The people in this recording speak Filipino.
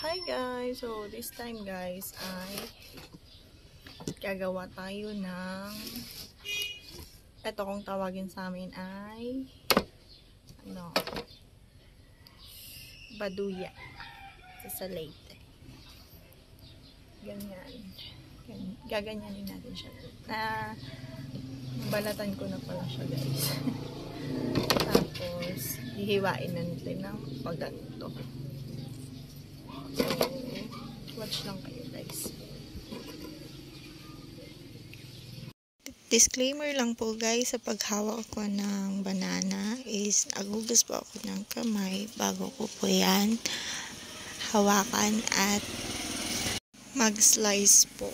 Hi guys! So this time guys ay gagawa tayo ng ito kung tawagin sa amin ay baduya sa Leyte. Ganyan. Gaganyanin natin siya. Balatan ko na pala siya guys. Tapos hihiwain natin ng pagganto. So, watch lang kayo guys. Disclaimer lang po guys, sa paghawak ko ng banana is nagugas po ako ng kamay bago ko po yan hawakan at mag-slice po.